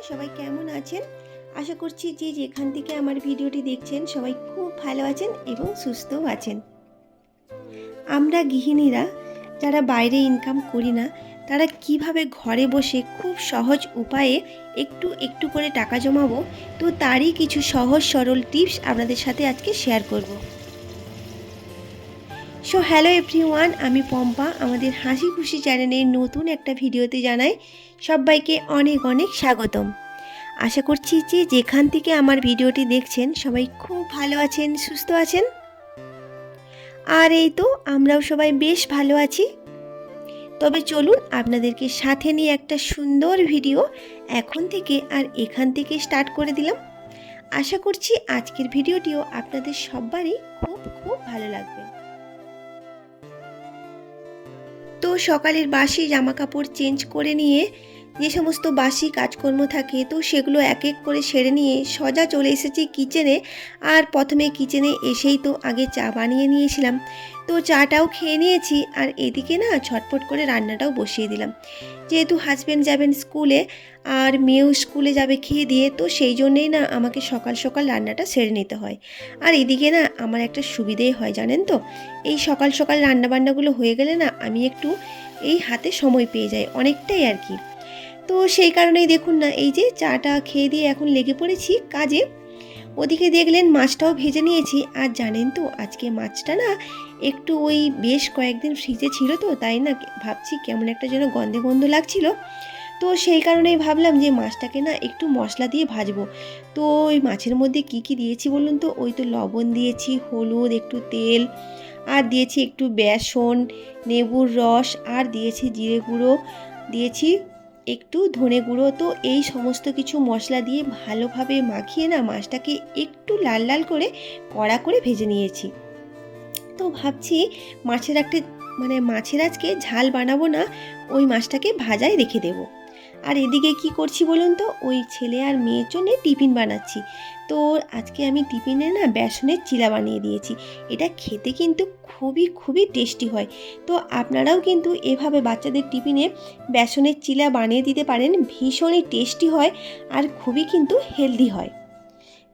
সবাই কেমন আছেন? আশা করছি যে যেখান থেকে আমার ভিডিওটি দেখছেন সবাই খুব ভালো আছেন এবং সুস্থও আছেন। আমরা গৃহিণীরা যারা বাইরে ইনকাম করি না, তারা কিভাবে ঘরে বসে খুব সহজ উপায়ে একটু একটু করে টাকা জমাবো, তো তারই কিছু সহজ সরল টিপস আপনাদের সাথে আজকে শেয়ার করব। সো হ্যালো এভরিওয়ান, আমি পম্পা। আমাদের হাসি খুশি চ্যানেলের নতুন একটা ভিডিওতে জানাই সবাইকে অনেক অনেক স্বাগতম। আশা করছি যে যেখান থেকে আমার ভিডিওটি দেখছেন সবাই খুব ভালো আছেন, সুস্থ আছেন। আর এই তো আমরাও সবাই বেশ ভালো আছি। তবে চলুন আপনাদেরকে সাথে নিয়ে একটা সুন্দর ভিডিও এখন থেকে আর এখান থেকে স্টার্ট করে দিলাম। আশা করছি আজকের ভিডিওটিও আপনাদের সবারই খুব খুব ভালো লাগবে। তো সকালের বাসি জামা কাপড় চেঞ্জ করে নিয়ে যে সমস্ত বাসি কাজকর্ম থাকে তো সেগুলো এক এক করে সেরে নিয়ে সোজা চলে এসেছি কিচেনে। আর প্রথমে কিচেনে এসেই তো আগে চা বানিয়ে নিয়েছিলাম, তো চাটাও খেয়ে নিয়েছি। আর এদিকে না ছটফট করে রান্নাটাও বসিয়ে দিলাম, যেহেতু হাজব্যান্ড যাবেন স্কুলে আর মেয়েও স্কুলে যাবে খেয়ে দিয়ে, তো সেই জন্যেই না আমাকে সকাল সকাল রান্নাটা সেরে নিতে হয়। আর এদিকে না আমার একটা সুবিধেই হয় জানেন তো, এই সকাল সকাল রান্নাবান্নাগুলো হয়ে গেলে না আমি একটু এই হাতে সময় পেয়ে যাই অনেকটাই আর কি। তো সেই কারণেই দেখুন না, এই যে চাটা খেয়ে দিয়ে এখন লেগে পড়েছি কাজে। ওদিকে দেখলেন মাছটাও ভেজে নিয়েছি। আর জানেন তো আজকে মাছটা না একটু ওই বেশ কয়েকদিন ফ্রিজে ছিল, তো তাই না ভাবছি কেমন একটা যেন গন্ধে গন্ধ লাগছিল। তো সেই কারণেই ভাবলাম যে মাছটাকে না একটু মশলা দিয়ে ভাজবো। তো ওই মাছের মধ্যে কি কি দিয়েছি বলুন তো, ওই তো লবণ দিয়েছি, হলুদ, একটু তেল, আর দিয়েছি একটু বেসন, লেবুর রস, আর দিয়েছি জিরে গুঁড়ো, দিয়েছি একটু ধনে গুঁড়ো। তো এই সমস্ত কিছু মশলা দিয়ে ভালোভাবে মাখিয়ে না মাছটাকে একটু লাল লাল করে কড়া করে ভেজে নিয়েছি। তো ভাবছি মাছের আজকে ঝাল বানাবো না, ওই মাছটাকে ভাজাই রেখে দেবো। আর এদিকে কি করছি বলুন তো, ওই ছেলে আর মেয়ের জন্য টিফিন বানাচ্ছি। তো আজকে আমি টিফিনে না বেসনের চিলা বানিয়ে দিয়েছি। এটা খেতে কিন্তু খুবই খুবই টেস্টি হয়। তো আপনারাও কিন্তু এভাবে বাচ্চাদের টিফিনে বেসনের চিলা বানিয়ে দিতে পারেন, ভীষণই টেস্টি হয় আর খুবই কিন্তু হেলদি হয়।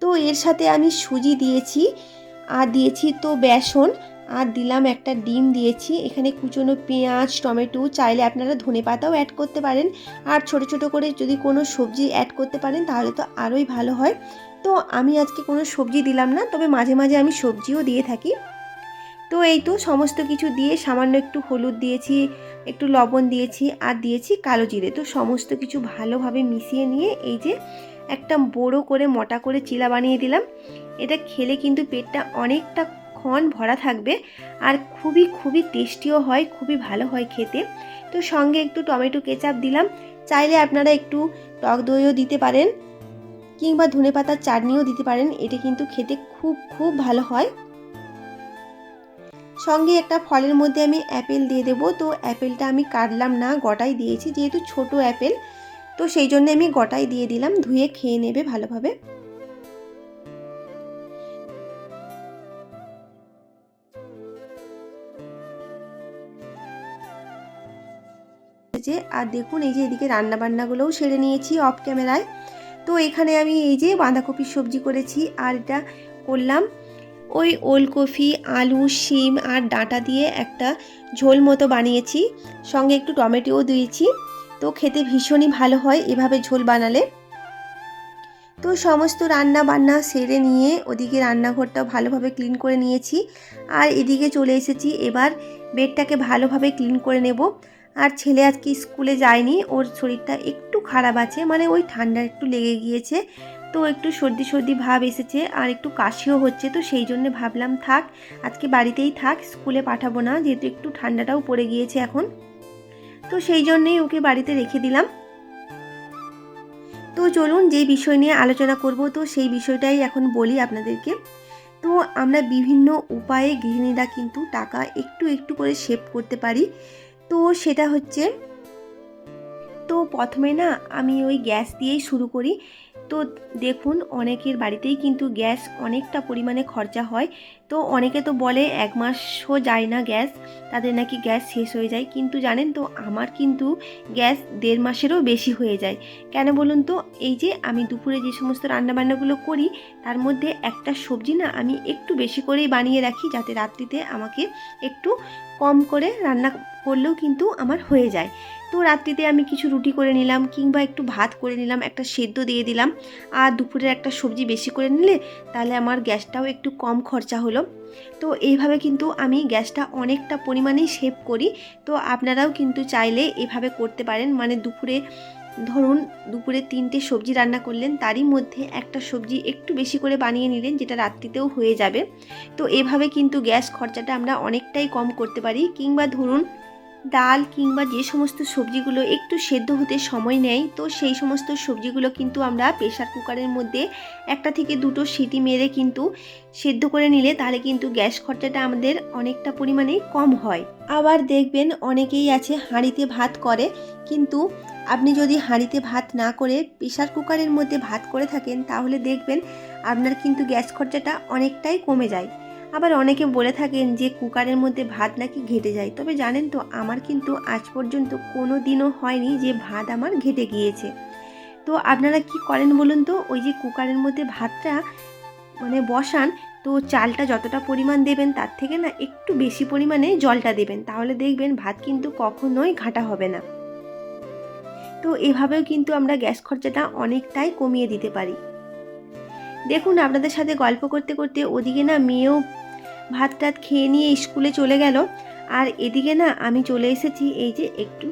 তো এর সাথে আমি সুজি দিয়েছি, আর দিয়েছি তো বেসন, আর দিলাম একটা ডিম দিয়েছি। এখানে কুচনো পেঁয়াজ, টমেটো, চাইলে আপনারা ধনেপাতাও অ্যাড করতে পারেন। আর ছোট ছোট করে যদি কোনো সবজি অ্যাড করতে পারেন তাহলে তো আরোই ভালো হয়। তো আমি আজকে কোনো সবজি দিলাম না, তবে মাঝে মাঝে আমি সবজিও দিয়ে থাকি। তো এই তো সমস্ত কিছু দিয়ে সামান্য একটু হলুদ দিয়েছি, একটু লবণ দিয়েছি, আর দিয়েছি কালো জিরে। তো সমস্ত কিছু ভালোভাবে মিশিয়ে নিয়ে এই যে একটা বড়ো করে মোটা করে চিলা বানিয়ে দিলাম। এটা খেলে কিন্তু পেটটা অনেকটা ক্ষণ ভরা থাকবে আর খুবই খুবই টেস্টিও হয়, খুবই ভালো হয় খেতে। তো সঙ্গে একটু টমেটো কেচাপ দিলাম, চাইলে আপনারা একটু টক দইও দিতে পারেন কিংবা ধনেপাতার চাটনিও দিতে পারেন। এটা কিন্তু খেতে খুব খুব ভালো হয়। সঙ্গে একটা ফলের মধ্যে আমি অ্যাপেল দিয়ে দেবো। তো অ্যাপেলটা আমি কাটলাম না, গোটাই দিয়েছি, যেহেতু ছোট অ্যাপেল তো সেই জন্য আমি গোটাই দিয়ে দিলাম। ধুয়ে খেয়ে নেবে ভালোভাবে। আর দেখুন এই যে এদিকে রান্না বান্নাগুলোও সেরে নিয়েছি অফ ক্যামেরায়। তো এখানে আমি এই যে বাঁধাকপির সবজি করেছি, আর এটা করলাম ওই ওলকপি, আলু, শিম আর ডাঁটা দিয়ে একটা ঝোল মতো বানিয়েছি। সঙ্গে একটু টমেটোও দিয়েছি। তো খেতে ভীষণই ভালো হয় এভাবে ঝোল বানালে। তো সমস্ত রান্না বান্না সেরে নিয়ে ওদিকে রান্নাঘরটা ভালোভাবে ক্লিন করে নিয়েছি। আর এদিকে চলে এসেছি, এবার বেডটাকে ভালোভাবে ক্লিন করে নেব। আর ছেলে আজকে স্কুলে যায়নি, ওর শরীরটা একটু খারাপ আছে, মানে ওই ঠান্ডা একটু লেগে গিয়েছে। তো একটু সর্দি সর্দি ভাব এসেছে আর একটু কাশিও হচ্ছে। তো সেই জন্য ভাবলাম থাক, আজকে বাড়িতেই থাক, স্কুলে পাঠাবো না, যেহেতু একটু ঠান্ডাটাও পড়ে গিয়েছে এখন। তো সেই জন্যেই ওকে বাড়িতে রেখে দিলাম। তো চলুন যেই বিষয় নিয়ে আলোচনা করব, তো সেই বিষয়টাই এখন বলি আপনাদেরকে। তো আমরা বিভিন্ন উপায়ে গৃহিণীরা কিন্তু টাকা একটু একটু করে সেভ করতে পারি। তো সেটা হচ্ছে, তো প্রথমে না আমি ওই গ্যাস দিয়েই শুরু করি। তো দেখুন অনেকের বাড়িতেই কিন্তু গ্যাস অনেকটা পরিমাণে খরচা হয়। তো অনেকে তো বলে 1 মাসও যায় না গ্যাস, তাদের নাকি গ্যাস শেষ হয়ে যায়। কিন্তু জানেন তো আমার কিন্তু গ্যাস 1.5 মাসেরও বেশি হয়ে যায়। কেন বলুন তো? এই যে আমি দুপুরে যে সমস্ত রান্নাবান্নাগুলো করি তার মধ্যে একটা সবজি না আমি একটু বেশি করেই বানিয়ে রাখি, যাতে রাত্রিতে আমাকে একটু কম করে রান্না করলেও কিন্তু আমার হয়ে যায়। তো রাত্রিতে আমি কিছু রুটি করে নিলাম কিংবা একটু ভাত করে নিলাম, একটা সেদ্ধ দিয়ে দিলাম, আর দুপুরের একটা সবজি বেশি করে নিলে তাহলে আমার গ্যাসটাও একটু কম খরচা হলো। তো এইভাবে কিন্তু আমি গ্যাসটা অনেকটা পরিমাণেই সেভ করি। তো আপনারাও কিন্তু চাইলে এভাবে করতে পারেন। মানে ধরুন দুপুরে 3টে সবজি রান্না করলেন, তারই মধ্যে একটা সবজি একটু বেশি করে বানিয়ে নিলেন, যেটা রাত্রিতেও হয়ে যাবে। তো এভাবে কিন্তু গ্যাস খরচাটা আমরা অনেকটাই কম করতে পারি। কিংবা ধরুন ডাল কিংবা যে সমস্ত সবজিগুলো একটু সেদ্ধ হতে সময় নেয়, তো সেই সমস্ত সবজিগুলো কিন্তু আমরা প্রেসার কুকারের মধ্যে 1টা থেকে 2টো সিটি মেরে কিন্তু সেদ্ধ করে নিলে তাহলে কিন্তু গ্যাস খরচাটা আমাদের অনেকটা পরিমাণেই কম হয়। আবার দেখবেন অনেকেই আছে হাঁড়িতে ভাত করে, কিন্তু আপনি যদি হাঁড়িতে ভাত না করে প্রেসার কুকারের মধ্যে ভাত করে থাকেন তাহলে দেখবেন আপনার কিন্তু গ্যাস খরচাটা অনেকটাই কমে যায়। আবার অনেকে বলে থাকেন যে কুকারের মধ্যে ভাত নাকি ঘেটে যায়, তবে জানেন তো আমার কিন্তু আজ পর্যন্ত কোনো দিনও হয়নি যে ভাত আমার ঘেটে গিয়েছে। তো আপনারা কি করেন বলুন তো? ওই যে কুকারের মধ্যে ভাতটা বসান, তো চালটা যতটা পরিমাণ দেবেন তার থেকে না একটু বেশি পরিমাণে জলটা দেবেন, তাহলে দেখবেন ভাত কিন্তু কখনোই ঘাঁটা হবে না। তো এভাবেও কিন্তু আমরা গ্যাস খরচাটা অনেকটাই কমিয়ে দিতে পারি। দেখুন আপনাদের সাথে গল্প করতে করতে ওদিকে না মেয়েও ভাত টাত খেয়ে নিয়ে স্কুলে চলে গেল, আর এদিকে না আমি চলে এসেছি এই যে একটু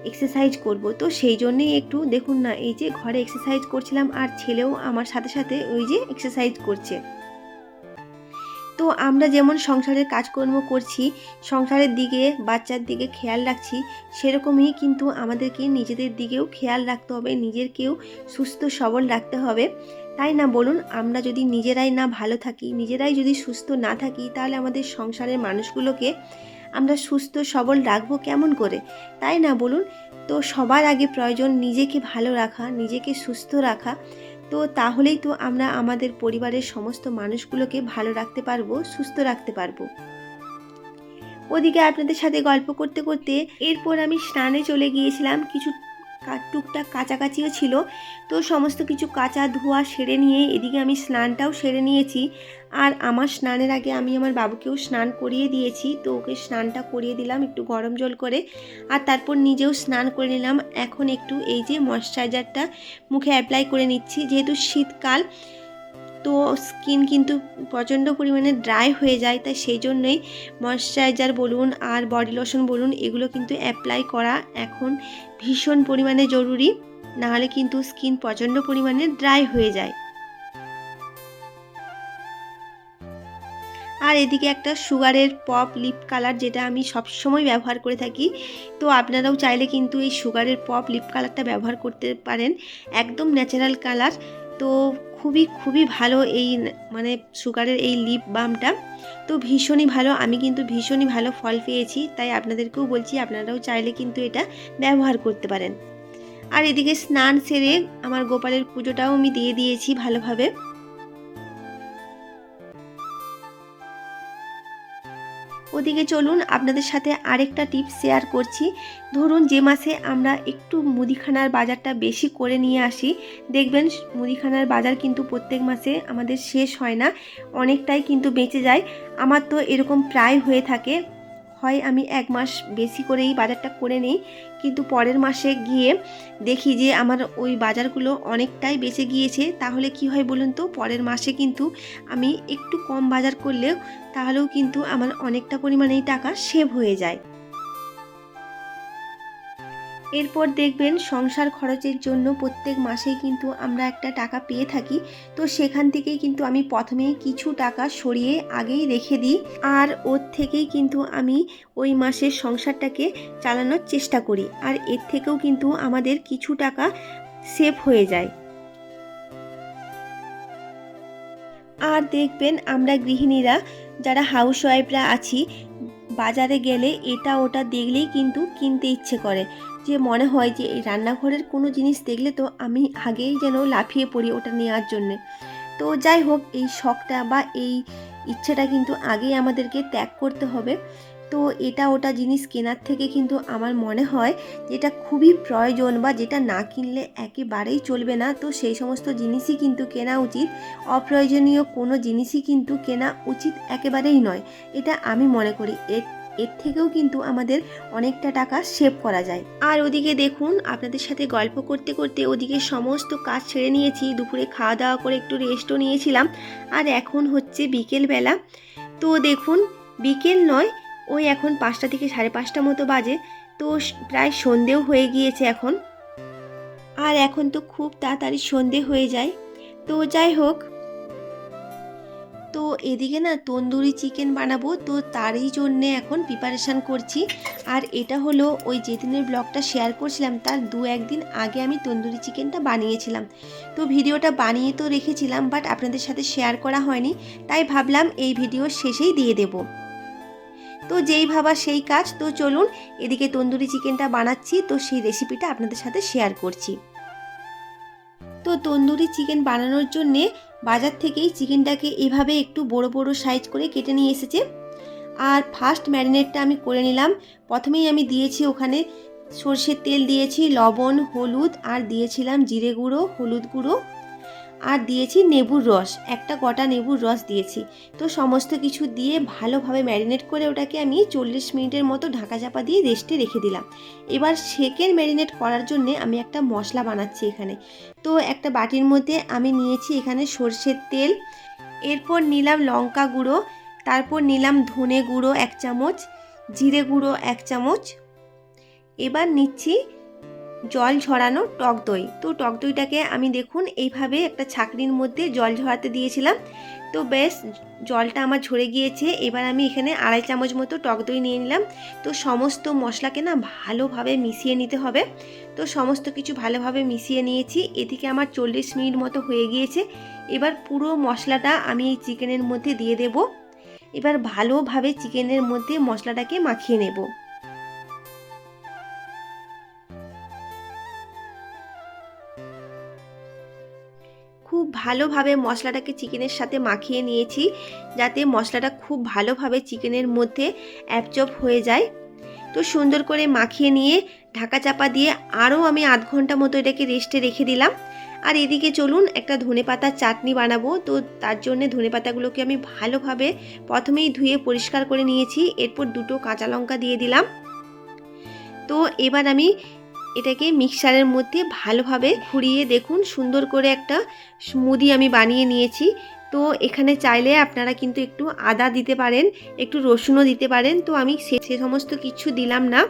এক্সারসাইজ করব। তো সেই জন্যেই একটু দেখুন না এই যে ঘরে এক্সারসাইজ করছিলাম, আর ছেলেও আমার সাথে সাথে ওই যে এক্সারসাইজ করছে। তো আমরা যেমন সংসারের কাজকর্ম করছি, সংসারের দিকে বাচ্চার দিকে খেয়াল রাখছি, সেরকমই কিন্তু আমাদেরকে নিজেদের দিকেও খেয়াল রাখতে হবে, নিজেরকেও সুস্থ সবল রাখতে হবে। তাই না বলুন? আমরা যদি নিজেরাই না ভালো থাকি, নিজেরাই যদি সুস্থ না থাকি, তাহলে আমাদের সংসারের মানুষগুলোকে আমরা সুস্থ সবল রাখবো কেমন করে? তাই না বলুন? তো সবার আগে প্রয়োজন নিজেকে ভালো রাখা, নিজেকে সুস্থ রাখা। তো তাহলেই তো আমরা আমাদের পরিবারের সমস্ত মানুষগুলোকে ভালো রাখতে পারবো, সুস্থ রাখতে পারবো। ওদিকে আপনাদের সাথে গল্প করতে করতে এরপর আমি স্নানে চলে গিয়েছিলাম। কিছু টুকটাক কাচাকাচিও ছিল, তো সমস্ত কিছু কাচা ধোয়া সেরে নিয়ে এদিকে আমি স্নানটাও সেরে নিয়েছি। আর আমার স্নানের আগে আমি আমার বাবুকেও স্নান করিয়ে দিয়েছি, তো ওকে স্নানটা করিয়ে দিলাম একটু গরম জল করে, আর তারপর নিজেও স্নান করে নিলাম। এখন একটু এই যে ময়শ্চারাইজারটা মুখে অ্যাপ্লাই করে নিচ্ছি, যেহেতু শীতকাল, তো স্কিন কিন্তু প্রচণ্ড পরিমাণে ড্রাই হয়ে যায়, তাই সেই জন্যই ময়শ্চারাইজার বলুন আর বডি লোশন বলুন এগুলো কিন্তু অ্যাপ্লাই করা এখন ভীষণ পরিমাণে জরুরি, নাহলে কিন্তু স্কিন প্রচণ্ড পরিমাণে ড্রাই হয়ে যায়। আর এদিকে একটা সুগারের পপ লিপ কালার, যেটা আমি সবসময় ব্যবহার করে থাকি। তো আপনারাও চাইলে কিন্তু এই সুগারের পপ লিপ কালারটা ব্যবহার করতে পারেন, একদম ন্যাচারাল কালার। তো খুবই খুবই ভালো এই সুগারের এই লিপ বামটা, তো ভীষণই ভালো। আমি কিন্তু ভীষণই ভালো ফল পেয়েছি, তাই আপনাদেরকেও বলছি আপনারাও চাইলে কিন্তু এটা ব্যবহার করতে পারেন। আর এদিকে স্নান সেরে আমার গোপালের পুজোটাও আমি দিয়ে দিয়েছি ভালোভাবে। ওদিকে চলুন আপনাদের সাথে আরেকটা টিপস শেয়ার করছি। ধরুন যে মাসে আমরা একটু মুদিখানার বাজারটা বেশি করে নিয়ে আসি, দেখবেন মুদিখানার বাজার কিন্তু প্রত্যেক মাসে আমাদের শেষ হয় না, অনেকটাই কিন্তু বেঁচে যায়। আমার তো এরকম প্রায় হয়ে থাকে, হয় আমি 1 মাস বেশি করেই বাজারটা করে নিই, কিন্তু পরের মাসে গিয়ে দেখি যে আমার ওই বাজারগুলো অনেকটাই বেঁচে গিয়েছে। তাহলে কি হয় বলুন তো? পরের মাসে কিন্তু আমি একটু কম বাজার করলেও তাহলেও কিন্তু আমার অনেকটা পরিমাণেই টাকা সেভ হয়ে যায়। এরপর দেখবেন সংসার খরচের জন্য প্রত্যেক মাসেই কিন্তু আমরা একটা টাকা পেয়ে থাকি, তো সেখান থেকেই কিন্তু আমি প্রথমেই কিছু টাকা সরিয়ে আগেই রেখে দিই, আর ওর থেকেই কিন্তু আমি ওই মাসের সংসারটাকে চালানোর চেষ্টা করি, আর এর থেকেও কিন্তু আমাদের কিছু টাকা সেভ হয়ে যায়। আর দেখবেন আমরা গৃহিণীরা যারা হাউসওয়াইফরা আছি, বাজারে গেলে এটা ওটা দেখলেই কিন্তু কিনতে ইচ্ছে করে, যে মনে হয় যে এই রান্নাঘরের কোনো জিনিস দেখলে তো আমি আগেই যেন লাফিয়ে পড়ি ওটা নেওয়ার জন্যে। তো যাই হোক, এই শখটা বা এই ইচ্ছেটা কিন্তু আগেই আমাদেরকে ত্যাগ করতে হবে। তো এটা ওটা জিনিস কেনার থেকে কিন্তু আমার মনে হয় যেটা খুবই প্রয়োজন বা যেটা না কিনলে একেবারেই চলবে না, তো সেই সমস্ত জিনিসই কিন্তু কেনা উচিত। অপ্রয়োজনীয় কোনো জিনিসই কিন্তু কেনা উচিত একেবারেই নয়, এটা আমি মনে করি। এর থেকেও কিন্তু আমাদের অনেকটা টাকা সেভ করা যায়। আর ওদিকে দেখুন, আপনাদের সাথে গল্প করতে করতে ওদিকে সমস্ত কাজ ছেড়ে নিয়েছি, দুপুরে খাওয়া দাওয়া করে একটু রেস্টও নিয়েছিলাম। আর এখন হচ্ছে বিকেলবেলা। তো দেখুন, বিকেল নয়, ওই এখন 5টা থেকে 5:30 মতো বাজে। তো প্রায় সন্ধেও হয়ে গিয়েছে এখন। আর এখন তো খুব তাড়াতাড়ি সন্ধে হয়ে যায়। তো যাই হোক, তো এদিকে না তন্দুরি চিকেন বানাবো, তো তারই জন্যে এখন প্রিপারেশান করছি। আর এটা হলো ওই যেদিনের ব্লগটা শেয়ার করছিলাম তার 2-1 দিন আগে আমি তন্দুরি চিকেনটা বানিয়েছিলাম। তো ভিডিওটা বানিয়ে তো রেখেছিলাম, বাট আপনাদের সাথে শেয়ার করা হয়নি, তাই ভাবলাম এই ভিডিওর শেষেই দিয়ে দেব। তো যেই ভাবা সেই কাজ। তো চলুন, এদিকে তন্দুরি চিকেনটা বানাচ্ছি, তো সেই রেসিপিটা আপনাদের সাথে শেয়ার করছি। তো তন্দুরি চিকেন বানানোর জন্যে বাজার থেকেই চিকেনটাকে এভাবে একটু বড় বড় সাইজ করে কেটে নিয়ে এসেছে। আর ফার্স্ট ম্যারিনেটটা আমি করে নিলাম। প্রথমেই আমি দিয়েছি ওখানে সর্ষের তেল, দিয়েছি লবণ, হলুদ, আর দিয়েছিলাম জিরে গুঁড়ো, হলুদ গুঁড়ো, আর দিয়েছি লেবুর রস, একটা গোটা লেবুর রস দিয়েছি। তো সমস্ত কিছু দিয়ে ভালোভাবে ম্যারিনেট করে ওটাকে আমি 40 মিনিটের মতো ঢাকা চাপা দিয়ে রেস্টে রেখে দিলাম। এবার সেকেন্ড ম্যারিনেট করার জন্যে আমি একটা মশলা বানাচ্ছি এখানে। তো একটা বাটির মধ্যে আমি নিয়েছি এখানে সর্ষের তেল, এরপর নিলাম লঙ্কা গুঁড়ো, তারপর নিলাম ধনে গুঁড়ো 1 চামচ, জিরে গুঁড়ো 1 চামচ। এবার নিচ্ছি জল ঝরানো টক দই। তো টক দইটাকে আমি দেখুন এইভাবে একটা ছাঁকনির মধ্যে জল ঝরাতে দিয়েছিলাম। তো বেশ জলটা আমার ঝরে গিয়েছে। এবার আমি এখানে 2.5 চামচ মতো টক দই নিয়ে নিলাম। তো সমস্ত মশলাকে না ভালোভাবে মিশিয়ে নিতে হবে। তো সমস্ত কিছু ভালোভাবে মিশিয়ে নিয়েছি। এদিকে আমার 40 মিনিট মতো হয়ে গিয়েছে। এবার পুরো মশলাটা আমি এই চিকেনের মধ্যে দিয়ে দেব। এবার ভালোভাবে চিকেনের মধ্যে মশলাটাকে মাখিয়ে নেব। খুব ভালোভাবে মশলাটাকে চিকেনের সাথে মাখিয়ে নিয়েছি, যাতে মশলাটা খুব ভালোভাবে চিকেনের মধ্যে অ্যাবজর্ব হয়ে যায়। তো সুন্দর করে মাখিয়ে নিয়ে ঢাকা চাপা দিয়ে আরও আমি আধ ঘন্টা মতো এটাকে রেস্টে রেখে দিলাম। আর এদিকে চলুন একটা ধনেপাতার চাটনি বানাবো। তো তার জন্য ধনেপাতাগুলোকে আমি ভালোভাবে প্রথমেই ধুয়ে পরিষ্কার করে নিয়েছি, এরপর 2টো কাঁচা লঙ্কা দিয়ে দিলাম। তো এবার আমি এটাকে মিক্সারের মধ্যে ভালোভাবে ঘুরিয়ে দেখুন সুন্দর করে একটা স্মুদি আমি বানিয়ে নিয়েছি। তো এখানে চাইলে আপনারা কিন্তু একটু আদা দিতে পারেন, একটু রসুনও দিতে পারেন। তো আমি সে সমস্ত কিছু দিলাম না,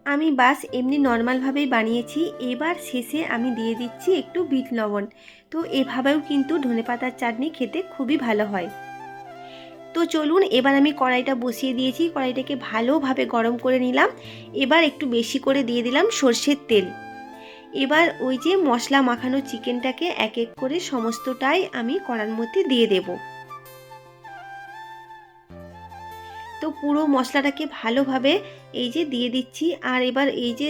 আমি বাস এমনি নর্মালভাবেই বানিয়েছি। এবার শেষে আমি দিয়ে দিচ্ছি একটু বিট লবণ। তো এভাবেও কিন্তু ধনেপাতার চাটনি খেতে খুবই ভালো হয়। তো চলুন, এবার আমি কড়াইটা বসিয়ে দিয়েছি, কড়াইটাকে ভালোভাবে গরম করে নিলাম। এবার একটু বেশি করে দিয়ে দিলাম সর্ষের তেল। এবার ওই যে মশলা মাখানো চিকেনটাকে এক এক করে সমস্তটাই আমি কড়ার মধ্যে দিয়ে দেব। তো পুরো মশলাটাকে ভালোভাবে এই যে দিয়ে দিচ্ছি। আর এবার এই যে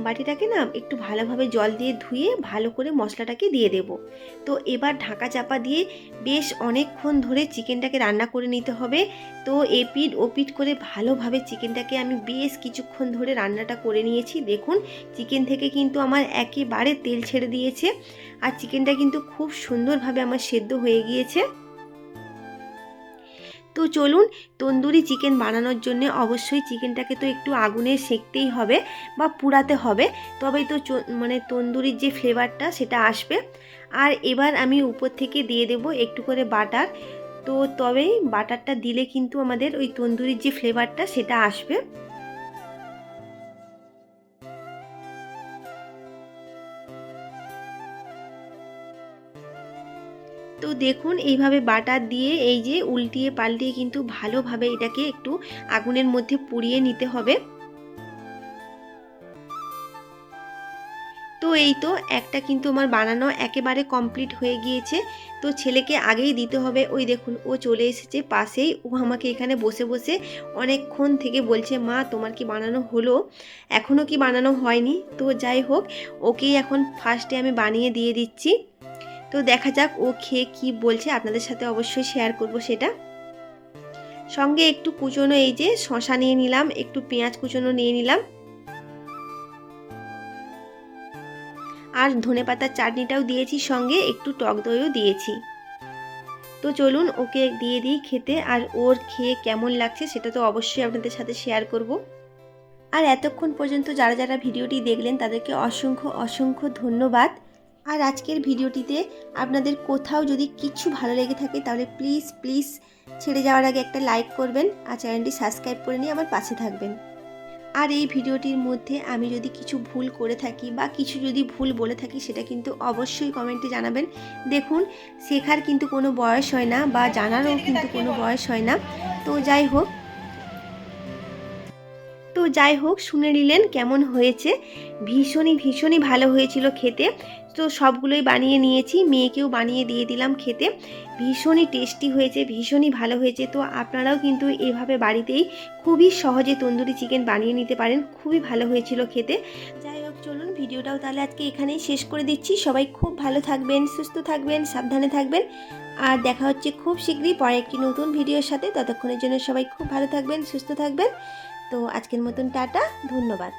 বাটিটাকে না একটু ভালোভাবে জল দিয়ে ধুয়ে ভালো করে মশলাটাকে দিয়ে দেব। তো এবার ঢাকা চাপা দিয়ে বেশ অনেকক্ষণ ধরে চিকেনটাকে রান্না করে নিতে হবে। তো এপিঠ ওপিঠ করে ভালোভাবে চিকেনটাকে আমি বেশ কিছুক্ষণ ধরে রান্নাটা করে নিয়েছি। দেখুন চিকেন থেকে কিন্তু আমার একেবারে তেল ছেড়ে দিয়েছে, আর চিকেনটা কিন্তু খুব সুন্দরভাবে আমার সেদ্ধ হয়ে গিয়েছে। তো চলুন, তন্দুরি চিকেন বানানোর জন্য অবশ্যই চিকেনটাকে তো একটু আগুনে সেঁকতেই হবে বা পুড়াতে হবে, তবেই তো মানে তন্দুরির যে ফ্লেভারটা সেটা আসবে। আর এবার আমি উপর থেকে দিয়ে দেব একটু করে বাটার। তো তবেই বাটারটা দিলে কিন্তু আমাদের ওই তন্দুরির যে ফ্লেভারটা সেটা আসবে। তো দেখুন এইভাবে বাটার দিয়ে এই যে উল্টিয়ে পাল্টিয়ে কিন্তু ভালোভাবে এটাকে একটু আগুনের মধ্যে পুড়িয়ে নিতে হবে। তো এই তো একটা কিন্তু আমার বানানো একেবারে কমপ্লিট হয়ে গিয়েছে। তো ছেলেকে আগেই দিতে হবে, ওই দেখুন ও চলে এসেছে পাশেই, ও আমাকে এখানে বসে বসে অনেকক্ষণ থেকে বলছে মা তোমার কি বানানো হলো, এখনও কি বানানো হয়নি। তো যাই হোক, ওকেই এখন ফার্স্টে আমি বানিয়ে দিয়ে দিচ্ছি। তো দেখা যাক ও খেয়ে কি বলছে, আপনাদের সাথে অবশ্যই শেয়ার করব সেটা। সঙ্গে একটু কুচনো এই যে শশা নিয়ে নিলাম, একটু পেঁয়াজ কুচনো নিয়ে নিলাম, আর ধনেপাতার চাটনিটাও দিয়েছি, সঙ্গে একটু টক দইও দিয়েছি। তো চলুন ওকে দিয়ে দিই খেতে, আর ওর খেয়ে কেমন লাগছে সেটা তো অবশ্যই আপনাদের সাথে শেয়ার করব। আর এতক্ষণ পর্যন্ত যারা যারা ভিডিওটি দেখলেন তাদেরকে অসংখ্য অসংখ্য ধন্যবাদ। আর আজকের ভিডিওটিতে আপনাদের কোথাও যদি কিছু ভালো লেগে থাকে তাহলে প্লিজ প্লিজ ছেড়ে যাওয়ার আগে একটা লাইক করবেন, আর চ্যানেলটি সাবস্ক্রাইব করে নিয়ে আমার পাশে থাকবেন। আর এই ভিডিওটির মধ্যে আমি যদি কিছু ভুল করে থাকি বা কিছু যদি ভুল বলে থাকি সেটা কিন্তু অবশ্যই কমেন্টে জানাবেন। দেখুন, শেখার কিন্তু কোনো বয়স হয় না, বা জানারও কিন্তু কোনো বয়স হয় না। তো যাই হোক শুনে নিলেন কেমন হয়েছে। ভীষণই ভীষণই ভালো হয়েছিল খেতে। তো সবগুলোই বানিয়ে নিয়েছি, মেয়েকেও বানিয়ে দিয়ে দিলাম খেতে। ভীষণই টেস্টি হয়েছে, ভীষণই ভালো হয়েছে। তো আপনারাও কিন্তু এভাবে বাড়িতেই খুবই সহজে তন্দুরি চিকেন বানিয়ে নিতে পারেন, খুবই ভালো হয়েছিল খেতে। যাই হোক চলুন ভিডিওটাও তাহলে আজকে এখানেই শেষ করে দিচ্ছি। সবাই খুব ভালো থাকবেন, সুস্থ থাকবেন, সাবধানে থাকবেন, আর দেখা হচ্ছে খুব শীঘ্রই পরে একটি নতুন ভিডিওর সাথে। ততক্ষণের জন্য সবাই খুব ভালো থাকবেন, সুস্থ থাকবেন। তো আজকের মতন টাটা, ধন্যবাদ।